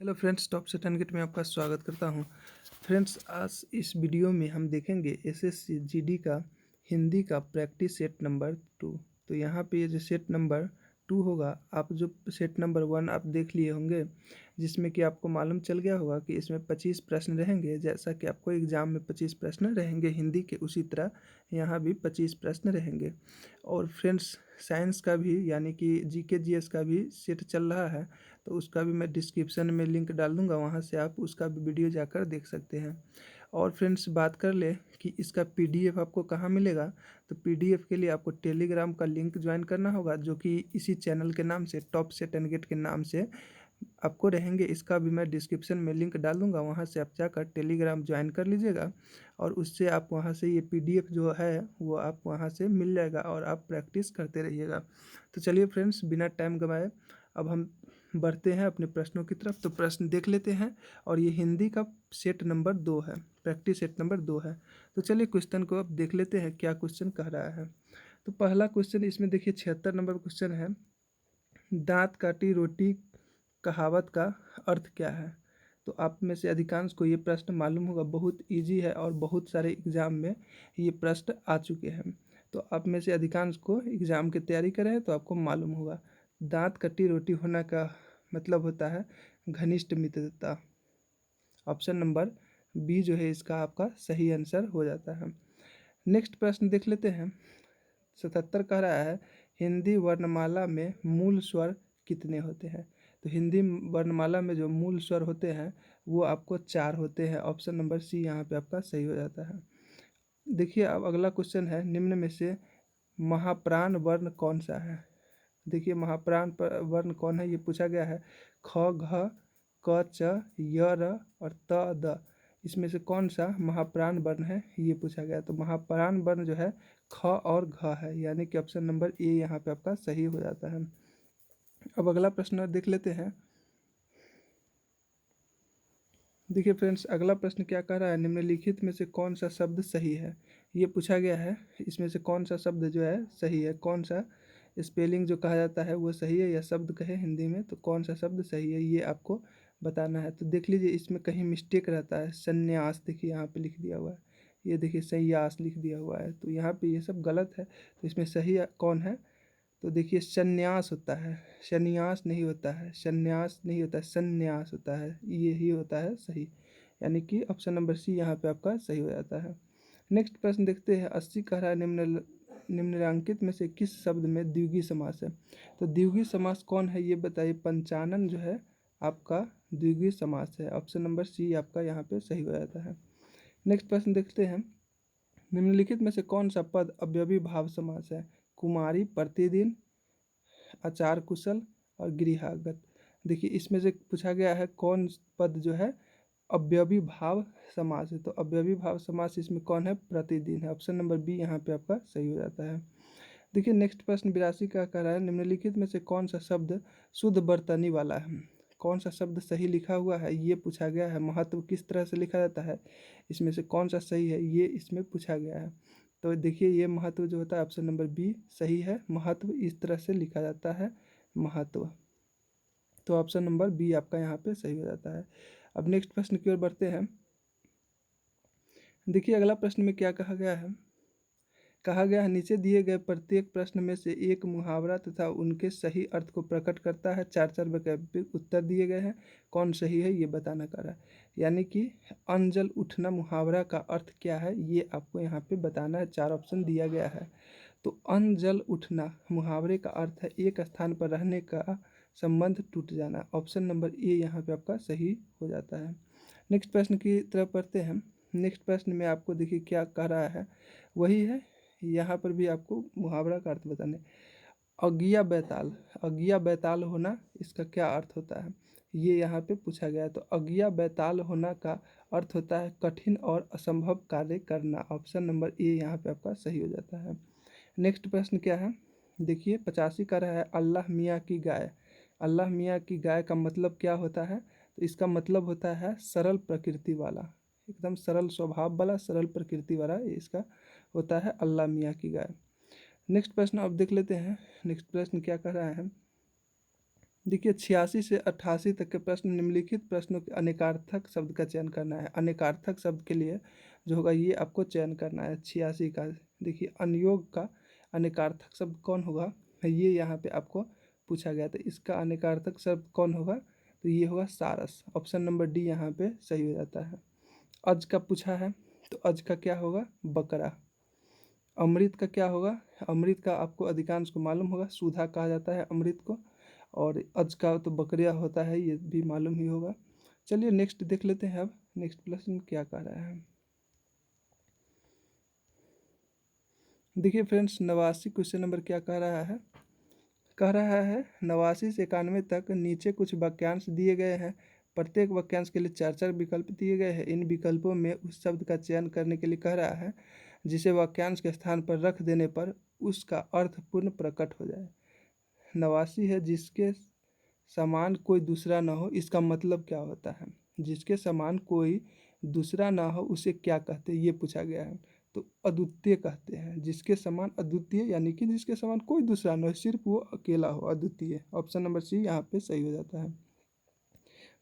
Hello friends, top से 10 gate में आपका स्वागत करता हूं। फ्रेंड्स, आज इस वीडियो में हम देखेंगे एसएससी जीडी का हिंदी का प्रैक्टिस सेट नंबर 2। तो यहाँ पे ये जो सेट नंबर 2 होगा, आप जो सेट नंबर 1 आप देख लिए होंगे, जिसमें कि आपको मालूम चल गया होगा कि इसमें 25 प्रश्न रहेंगे। जैसा कि आपको एग्जाम में 25 प्रश्न रहेंगे हिंदी के, उसी तरह यहाँ भी 25 प्रश्न रहेंगे। और फ्रेंड्स, साइंस का भी यानी कि जीके जीएस का भी सेट चल रहा है, तो उसका भी मैं डिस्क्रिप्शन में लिंक डाल दूंगा, वहाँ से आप उसका भी वीडियो जाकर देख सकते हैं। और फ्रेंड्स, बात कर ले कि इसका पीडीएफ आपको कहाँ मिलेगा, तो पीडीएफ के लिए आपको टेलीग्राम का लिंक ज्वाइन करना होगा, जो कि इसी चैनल के नाम से, टॉप से 10 गेट के नाम से आपको रहेंगे। इसका भी मैं डिस्क्रिप्शन में लिंक डाल दूंगा, वहाँ से आप जाकर टेलीग्राम ज्वाइन कर लीजिएगा और उससे आप वहाँ से ये पीडीएफ जो है वो आप वहाँ से मिल जाएगा और आप प्रैक्टिस करते रहिएगा। तो चलिए फ्रेंड्स, बिना टाइम गंवाए अब हम बढ़ते हैं अपने प्रश्नों की तरफ। तो प्रश्न देख लेते हैं, और ये हिंदी का सेट नंबर 2 है, प्रैक्टिस सेट नंबर 2 है। तो चलिए क्वेश्चन को अब देख लेते हैं क्या क्वेश्चन कह रहा है। तो पहला क्वेश्चन इसमें देखिए, 76 नंबर क्वेश्चन है। दांत काटी रोटी कहावत का अर्थ क्या है? तो आप में से अधिकांश को ये प्रश्न मालूम होगा, बहुत इजी है और बहुत सारे एग्जाम में ये प्रश्न आ चुके हैं। तो आप में से अधिकांश को एग्जाम की तैयारी करें हैं तो आपको मालूम होगा। दांत कटी रोटी होना का मतलब होता है घनिष्ठ मित्रता। ऑप्शन नंबर बी जो है इसका आपका सही आंसर हो जाता है। नेक्स्ट प्रश्न देख लेते हैं। 77 कह रहा है, हिंदी वर्णमाला में मूल स्वर कितने होते हैं? तो हिंदी वर्णमाला में जो मूल स्वर होते हैं वो आपको 4 होते हैं। ऑप्शन नंबर सी यहाँ पे आपका सही हो जाता है। देखिए, अब अगला क्वेश्चन है, निम्न में से महाप्राण वर्ण कौन सा है? देखिए, महाप्राण वर्ण कौन है ये पूछा गया है। ख, घ, क, च, य, र और त, द। इसमें से कौन सा महाप्राण वर्ण है ये पूछा गया है। तो महाप्राण वर्ण जो है ख और घ है, यानी कि ऑप्शन नंबर ए यहाँ पे आपका सही हो जाता है। अब अगला प्रश्न देख लेते हैं। देखिए फ्रेंड्स, अगला प्रश्न क्या कह रहा है, निम्नलिखित में से कौन सा शब्द सही है ये पूछा गया है। इसमें से कौन सा शब्द जो है सही है, कौन सा स्पेलिंग जो कहा जाता है वो सही है, या शब्द कहे हिंदी में तो कौन सा शब्द सही है ये आपको बताना है। तो देख लीजिए, इसमें कहीं मिस्टेक रहता है। संन्यास देखिए यहाँ पे लिख दिया हुआ है, ये देखिए संयास लिख दिया हुआ है, तो यहाँ पे ये सब गलत है। तो इसमें सही कौन है? तो देखिए, संन्यास होता है, संन्यास नहीं होता है, संन्यास नहीं होता है, संन्यास होता है, ये ही होता है सही। यानी कि ऑप्शन नंबर सी यहाँ पे आपका सही हो जाता है। नेक्स्ट प्रश्न देखते हैं। 80 कह रहा है, निम्नलिखित में से किस शब्द में द्विगुणी समास है? तो द्विगुणी समास कौन है ये बताइए। पंचानन जो है आपका द्विगुणी समास है। ऑप्शन नंबर सी आपका यहाँ पे सही हो जाता है। नेक्स्ट प्रश्न देखते हैं। निम्नलिखित में से कौन सा पद अव्ययी भाव समास है? कुमारी, प्रतिदिन, आचार कुशल और गृहागत। देखिए, इसमें से पूछा गया है कौन पद जो है अव्ययी भाव समास है। तो अव्ययी भाव समास इसमें कौन है? प्रतिदिन है। ऑप्शन नंबर बी यहाँ पे आपका सही हो जाता है। देखिए, नेक्स्ट प्रश्न 82 का कह रहा है, निम्नलिखित में से कौन सा शब्द शुद्ध बर्तनी वाला है? कौन सा शब्द सही लिखा हुआ है ये पूछा गया है। महत्व किस तरह से लिखा जाता है, इसमें से कौन सा सही है ये इसमें पूछा गया है। तो देखिए, ये महत्व जो होता है ऑप्शन नंबर बी सही है। महत्व इस तरह से लिखा जाता है, महत्व। तो ऑप्शन नंबर बी आपका यहाँ पे सही हो जाता है। अब नेक्स्ट प्रश्न की ओर बढ़ते हैं। देखिए, अगला प्रश्न में क्या कहा गया है। कहा गया है, नीचे दिए गए प्रत्येक प्रश्न में से एक मुहावरा तथा उनके सही अर्थ को प्रकट करता है। 4 वैकल्पिक उत्तर दिए गए हैं, कौन सही है ये बताना कर रहा है। यानी कि अनजल उठना मुहावरा का अर्थ क्या है ये आपको यहाँ पे बताना है। 4 ऑप्शन दिया गया है। तो अनजल उठना मुहावरे का अर्थ है एक स्थान पर रहने का संबंध टूट जाना। ऑप्शन नंबर ए यहाँ पे आपका सही हो जाता है। नेक्स्ट प्रश्न की तरफ पढ़ते हैं। नेक्स्ट प्रश्न में आपको देखिए क्या कह रहा है, वही है। यहाँ पर भी आपको मुहावरा का अर्थ बताने। अगिया बैताल, अगिया बैताल होना इसका क्या अर्थ होता है ये यहाँ पे पूछा गया है। तो अगिया बैताल होना का अर्थ होता है कठिन और असंभव कार्य करना। ऑप्शन नंबर ए यहाँ पे आपका सही हो जाता है। नेक्स्ट प्रश्न क्या है, देखिए 85 का रहा है, अल्लाह मियाँ की गाय। अल्लाह मियाँ की गाय का मतलब क्या होता है? तो इसका मतलब होता है सरल प्रकृति वाला, एकदम सरल स्वभाव वाला, सरल प्रकृति वाला, ये इसका होता है अल्लाह मियाँ की गाय। नेक्स्ट प्रश्न अब देख लेते हैं। नेक्स्ट प्रश्न क्या कह रहा है, देखिए 86 से 88 तक के प्रश्न निम्नलिखित प्रश्नों के अनेकार्थक शब्द का चयन करना है। अनेकार्थक शब्द के लिए जो होगा ये आपको चयन करना है 86 का। देखिए अनयोग का अनेकार्थक शब्द कौन होगा, ये यहाँ पे आपको पूछा गया था। इसका अनेकार्थक शब्द कौन होगा, तो ये होगा सारस। ऑप्शन नंबर डी यहाँ पे सही हो जाता है। अज का पूछा है, तो अज का क्या होगा, बकरा। अमृत का क्या होगा, अमृत का आपको अधिकांश को मालूम होगा, सुधा कहा जाता है अमृत को। और अज का तो बकरिया होता है, ये भी मालूम ही होगा। चलिए नेक्स्ट देख लेते हैं। अब नेक्स्ट प्रश्न क्या कह रहा है। देखिए फ्रेंड्स 89 क्वेश्चन नंबर क्या कह रहा है। कह रहा है 89 से 91 तक नीचे कुछ वाक्यांश दिए गए हैं। प्रत्येक वाक्यांश के लिए चार चार विकल्प दिए गए हैं। इन विकल्पों में उस शब्द का चयन करने के लिए कह रहा है जिसे वाक्यांश के स्थान पर रख देने पर उसका अर्थ पूर्ण प्रकट हो जाए। 89 है, जिसके समान कोई दूसरा ना हो, इसका मतलब क्या होता है। जिसके समान कोई दूसरा ना हो उसे क्या कहते हैं, ये पूछा गया है। तो अद्वितीय कहते हैं। जिसके समान अद्वितीय यानी कि जिसके समान कोई दूसरा ना हो, सिर्फ वो अकेला हो, अद्वितीय। ऑप्शन नंबर सी यहाँ पे सही हो जाता है।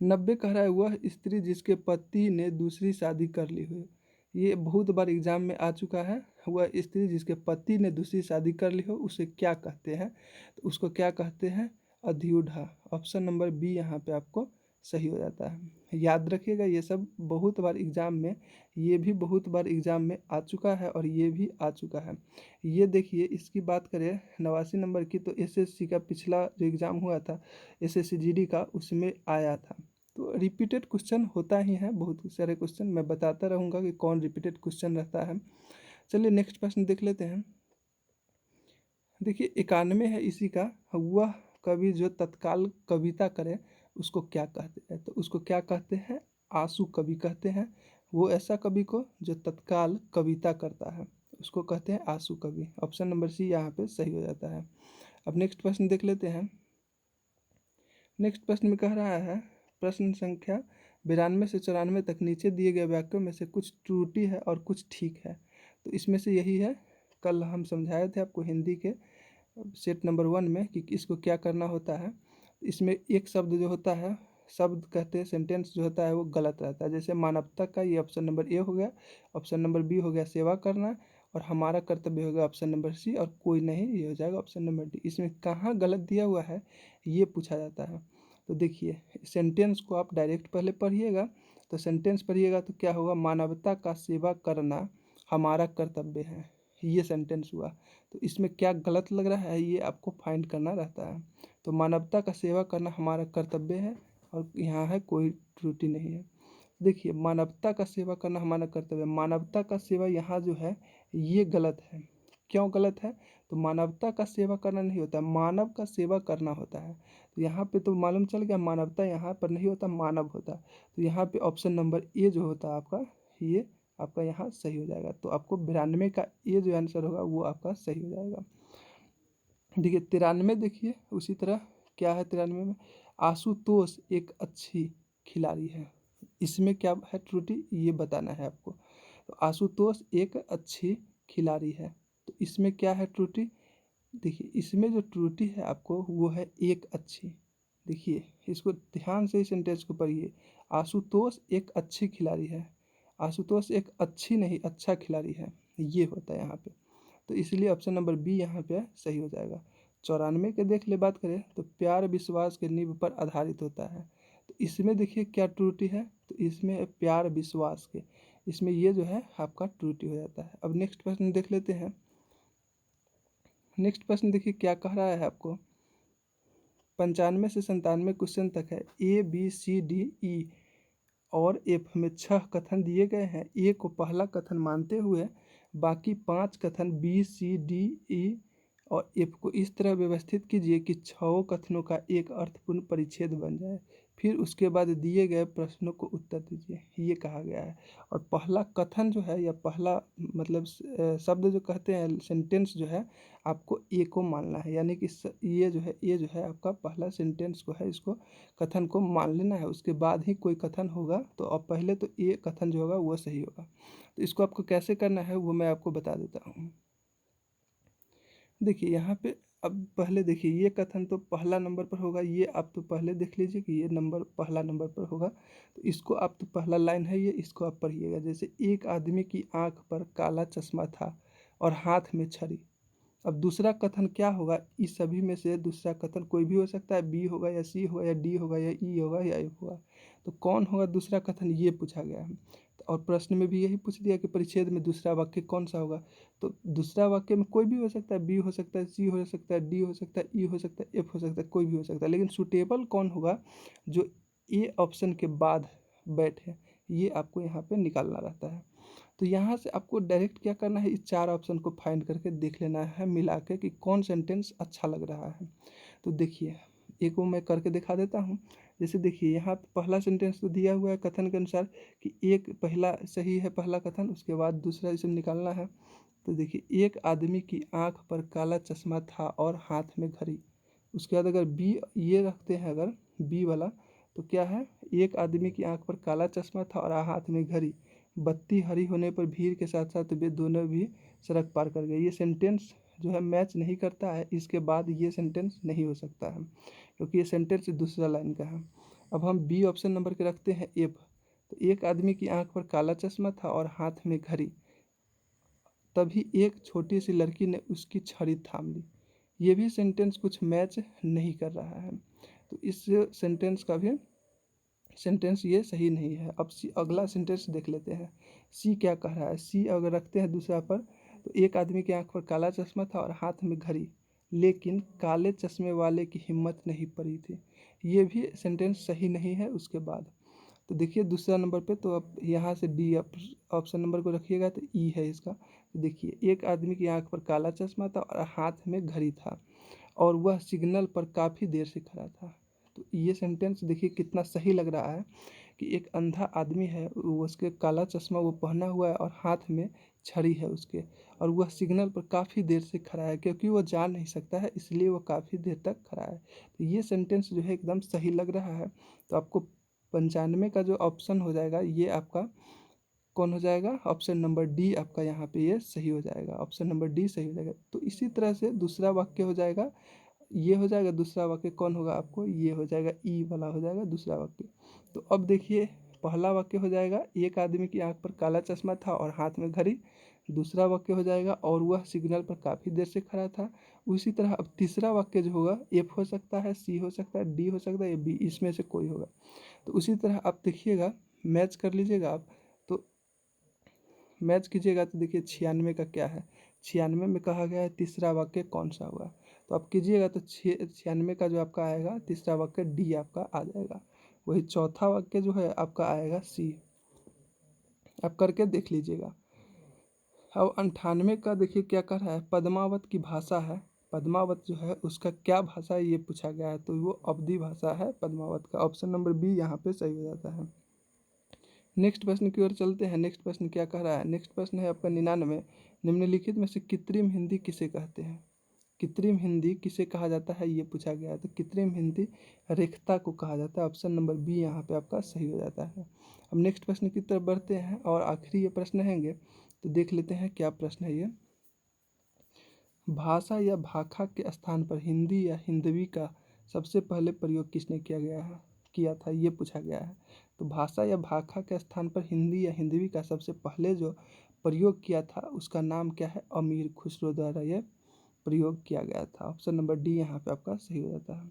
90 कह रहा है वह स्त्री जिसके पति ने दूसरी शादी कर ली हो। ये बहुत बार एग्जाम में आ चुका है। वह स्त्री जिसके पति ने दूसरी शादी कर ली हो उसे क्या कहते हैं, तो उसको क्या कहते हैं, अध्युढ़ा। ऑप्शन नंबर बी यहाँ पे आपको सही हो जाता है। याद रखिएगा ये सब बहुत बार एग्जाम में, ये भी बहुत बार एग्जाम में आ चुका है और ये भी आ चुका है। ये देखिए इसकी बात करें 89 नंबर की, तो एसएससी का पिछला जो एग्ज़ाम हुआ था एसएससी जीडी का, उसमें आया था। तो रिपीटेड क्वेश्चन होता ही है, बहुत सारे क्वेश्चन मैं बताता रहूँगा कि कौन रिपीटेड क्वेश्चन रहता है। चलिए नेक्स्ट प्रश्न देख लेते हैं। देखिए 91 है इसी का, वह कवि जो तत्काल कविता करे उसको क्या कहते हैं, तो उसको क्या कहते हैं, आंसू कवि कहते हैं। वो ऐसा कवि को जो तत्काल कविता करता है उसको कहते हैं आंसू कवि। ऑप्शन नंबर सी यहाँ पे सही हो जाता है। अब नेक्स्ट प्रश्न देख लेते हैं। नेक्स्ट प्रश्न में कह रहा है प्रश्न संख्या 92 से 94 तक नीचे दिए गए वाक्यों में से कुछ त्रुटि है और कुछ ठीक है। तो इसमें से यही है, कल हम समझाए थे आपको हिंदी के सेट नंबर 1 में कि इसको क्या करना होता है। इसमें एक शब्द जो होता है, शब्द कहते हैं, सेंटेंस जो होता है वो गलत रहता है। जैसे मानवता का, ये ऑप्शन नंबर ए हो गया। ऑप्शन नंबर बी हो गया सेवा करना, और हमारा कर्तव्य हो गया ऑप्शन नंबर सी, और कोई नहीं ये हो जाएगा ऑप्शन नंबर डी। इसमें कहाँ गलत दिया हुआ है ये पूछा जाता है। तो देखिए सेंटेंस को आप डायरेक्ट पहले पढ़िएगा। तो सेंटेंस पढ़िएगा तो क्या होगा, मानवता का सेवा करना हमारा कर्तव्य है, ये सेंटेंस हुआ। तो इसमें क्या गलत लग रहा है ये आपको फाइंड करना रहता है। तो मानवता का सेवा करना हमारा कर्तव्य है, और यहाँ है कोई त्रुटि नहीं है। देखिए मानवता का सेवा करना हमारा कर्तव्य, मानवता का सेवा यहाँ जो है ये गलत है। क्यों गलत है, तो मानवता का सेवा करना नहीं होता, मानव का सेवा करना होता है। तो यहाँ पे तो मालूम चल गया मानवता यहाँ पर नहीं होता, मानव होता। तो यहाँ पे ऑप्शन नंबर ए जो होता है आपका, ये आपका यहाँ सही हो जाएगा। तो आपको 92 का ये जो आंसर होगा वो आपका सही हो जाएगा। देखिए 93 देखिए उसी तरह क्या है 93 में, आशुतोष एक अच्छी खिलाड़ी है। इसमें क्या है त्रुटि ये बताना है आपको। तो आशुतोष एक अच्छी खिलाड़ी है, तो इसमें क्या है त्रुटि, देखिए इसमें जो त्रुटि है आपको वो है एक अच्छी। देखिए इसको ध्यान से इस सेंटेंस को पढ़िए, आशुतोष एक अच्छी खिलाड़ी है, आशुतोष एक अच्छी नहीं अच्छा खिलाड़ी है, ये होता है यहाँ पे। तो इसलिए ऑप्शन नंबर बी यहाँ पे सही हो जाएगा। 94 के देख ले बात करें तो प्यार विश्वास के नींव पर आधारित होता है। तो इसमें देखिए क्या त्रुटि है, तो इसमें है प्यार विश्वास के, इसमें ये जो है आपका त्रुटि हो जाता है। अब नेक्स्ट प्रश्न देख लेते हैं। नेक्स्ट प्रश्न देखिए क्या कह रहा है आपको, 95 से 97 क्वेश्चन तक है। A B C D E और एफ में 6 कथन दिए गए हैं। ए को पहला कथन मानते हुए बाकी 5 कथन बी सी डी ई और एफ को इस तरह व्यवस्थित कीजिए कि 6 कथनों का एक अर्थपूर्ण परिच्छेद बन जाए। फिर उसके बाद दिए गए प्रश्नों को उत्तर दीजिए, ये कहा गया है। और पहला कथन जो है या पहला मतलब शब्द जो कहते हैं, सेंटेंस जो है आपको ए को मानना है, यानी कि ये जो है आपका पहला सेंटेंस को है, इसको कथन को मान लेना है। उसके बाद ही कोई कथन होगा, तो अब पहले तो ए कथन जो होगा वो सही होगा। तो इसको आपको कैसे करना है वो मैं आपको बता देता हूँ। देखिए यहाँ पे अब पहले देखिए ये कथन तो पहला नंबर पर होगा, ये आप तो पहले देख लीजिए कि ये नंबर पहला नंबर पर होगा। तो इसको आप तो पहला लाइन है ये, इसको आप पढ़िएगा। जैसे एक आदमी की आंख पर काला चश्मा था और हाथ में छड़ी। अब दूसरा कथन क्या होगा, इस सभी में से दूसरा कथन कोई भी हो सकता है, बी होगा या सी होगा या डी होगा या ई होगा या एफ होगा। तो कौन होगा दूसरा कथन, ये पूछा गया है। और प्रश्न में भी यही पूछ दिया कि परिच्छेद में दूसरा वाक्य कौन सा होगा। तो दूसरा वाक्य में कोई भी हो सकता है, बी हो सकता है, सी हो सकता है, डी हो सकता है, ई हो सकता है, एफ हो सकता है, कोई भी हो सकता है। लेकिन सुटेबल कौन होगा, जो ए ऑप्शन के बाद बैठे, ये आपको यहाँ पे निकालना रहता है। तो यहाँ से आपको डायरेक्ट क्या करना है, इस चार ऑप्शन को फाइंड करके देख लेना है मिला के कि कौन सेंटेंस अच्छा लग रहा है। तो देखिए एक वो मैं करके दिखा देता हूँ। जैसे देखिए यहाँ पे पहला सेंटेंस तो दिया हुआ है कथन के अनुसार कि एक पहला सही है, पहला कथन, उसके बाद दूसरा इसे निकालना है। तो देखिए एक आदमी की आंख पर काला चश्मा था और हाथ में घड़ी। उसके बाद अगर बी ये रखते हैं, अगर बी वाला, तो क्या है, एक आदमी की आंख पर काला चश्मा था और हाथ में घड़ी, बत्ती हरी होने पर भीड़ के साथ साथ वे दोनों भी सड़क पार कर गए। ये सेंटेंस जो है मैच नहीं करता है, इसके बाद ये सेंटेंस नहीं हो सकता है क्योंकि ये सेंटेंस दूसरा लाइन का है। अब हम बी ऑप्शन नंबर के रखते हैं एफ। तो एक आदमी की आंख पर काला चश्मा था और हाथ में घड़ी, तभी एक छोटी सी लड़की ने उसकी छड़ी थाम ली। ये भी सेंटेंस कुछ मैच नहीं कर रहा है, तो इस सेंटेंस का भी सेंटेंस ये सही नहीं है। अब सी अगला सेंटेंस देख लेते हैं, सी क्या कह रहा है। सी अगर रखते हैं दूसरा पर, तो एक आदमी की आंख पर काला चश्मा था और हाथ में घड़ी, लेकिन काले चश्मे वाले की हिम्मत नहीं पड़ी थी। ये भी सेंटेंस सही नहीं है उसके बाद। तो देखिए दूसरा नंबर पे, तो अब यहाँ से डी ऑप्शन नंबर को रखिएगा तो ई है इसका। तो देखिए एक आदमी की आंख पर काला चश्मा था और हाथ में घड़ी था और वह सिग्नल पर काफ़ी देर से खड़ा था। तो ये सेंटेंस देखिए कितना सही लग रहा है कि एक अंधा आदमी है, वो उसके काला चश्मा वो पहना हुआ है और हाथ में छड़ी है उसके, और वह सिग्नल पर काफ़ी देर से खड़ा है क्योंकि वो जा नहीं सकता है, इसलिए वो काफ़ी देर तक खड़ा है। तो ये सेंटेंस जो है एकदम सही लग रहा है। तो आपको 95 का जो ऑप्शन हो जाएगा ये आपका कौन हो जाएगा, ऑप्शन नंबर डी आपका यहाँ पे ये सही हो जाएगा, ऑप्शन नंबर डी सही हो जाएगा। तो इसी तरह से दूसरा वाक्य हो जाएगा, ये हो जाएगा। दूसरा वाक्य कौन होगा आपको, ये हो जाएगा, ई वाला हो जाएगा दूसरा वाक्य। तो अब देखिए पहला वाक्य हो जाएगा एक आदमी की आंख पर काला चश्मा था और हाथ में घड़ी। दूसरा वाक्य हो जाएगा और वह सिग्नल पर काफ़ी देर से खड़ा था। उसी तरह अब तीसरा वाक्य जो होगा एफ हो सकता है, सी हो सकता है, डी हो सकता है या बी, इसमें से कोई होगा। तो उसी तरह आप देखिएगा, मैच कर लीजिएगा आप। तो मैच कीजिएगा तो देखिए 96 का क्या है, 96 में कहा गया है तीसरा वाक्य कौन सा होगा। तो आप कीजिएगा तो 96 का जो आपका आएगा तीसरा वाक्य डी आपका आ जाएगा। वही चौथा वाक्य जो है आपका आएगा सी। आप करके देख लीजिएगा। अब 98 का देखिए क्या कर रहा है, पद्मावत की भाषा है। पद्मावत जो है उसका क्या भाषा है ये पूछा गया है, तो वो अवधी भाषा है पद्मावत का। ऑप्शन नंबर बी यहाँ पे सही हो जाता है। नेक्स्ट प्रश्न की ओर चलते हैं। नेक्स्ट प्रश्न क्या कह रहा है, नेक्स्ट प्रश्न है आपका 99। निम्नलिखित में से कृत्रिम हिंदी किसे कहते हैं। कृत्रिम हिंदी किसे कहा जाता है ये पूछा गया है। तो कृत्रिम हिंदी रेखता को कहा जाता है। ऑप्शन नंबर बी यहाँ पे आपका सही हो जाता है। अब नेक्स्ट प्रश्न की तरफ बढ़ते हैं और आखिरी ये प्रश्न रहेंगे, तो देख लेते हैं क्या प्रश्न है ये। भाषा या भाखा के स्थान पर हिंदी या हिंदवी का सबसे पहले प्रयोग किसने किया था ये पूछा गया है। तो भाषा या भाखा के स्थान पर हिंदी या हिंदवी का सबसे पहले जो प्रयोग किया था उसका नाम क्या है, अमीर खुसरो द्वारा यह प्रयोग किया गया था। ऑप्शन नंबर डी यहाँ पे आपका सही हो जाता है।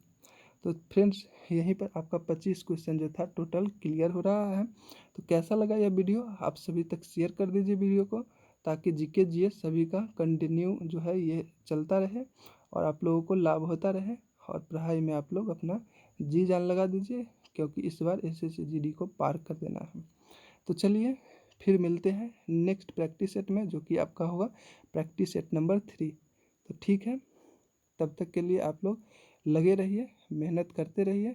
तो फ्रेंड्स यहीं पर आपका 25 क्वेश्चन जो था टोटल क्लियर हो रहा है। तो कैसा लगा यह वीडियो, आप सभी तक शेयर कर दीजिए वीडियो को, ताकि जीके जीएस सभी का कंटिन्यू जो है ये चलता रहे और आप लोगों को लाभ होता रहे, और पढ़ाई में आप लोग अपना जी जान लगा दीजिए क्योंकि इस बार एसएससी जीडी को पार कर देना है। तो चलिए फिर मिलते हैं नेक्स्ट प्रैक्टिस सेट में, जो कि आपका होगा प्रैक्टिस सेट नंबर 3। तो ठीक है, तब तक के लिए आप लोग लगे रहिए, मेहनत करते रहिए।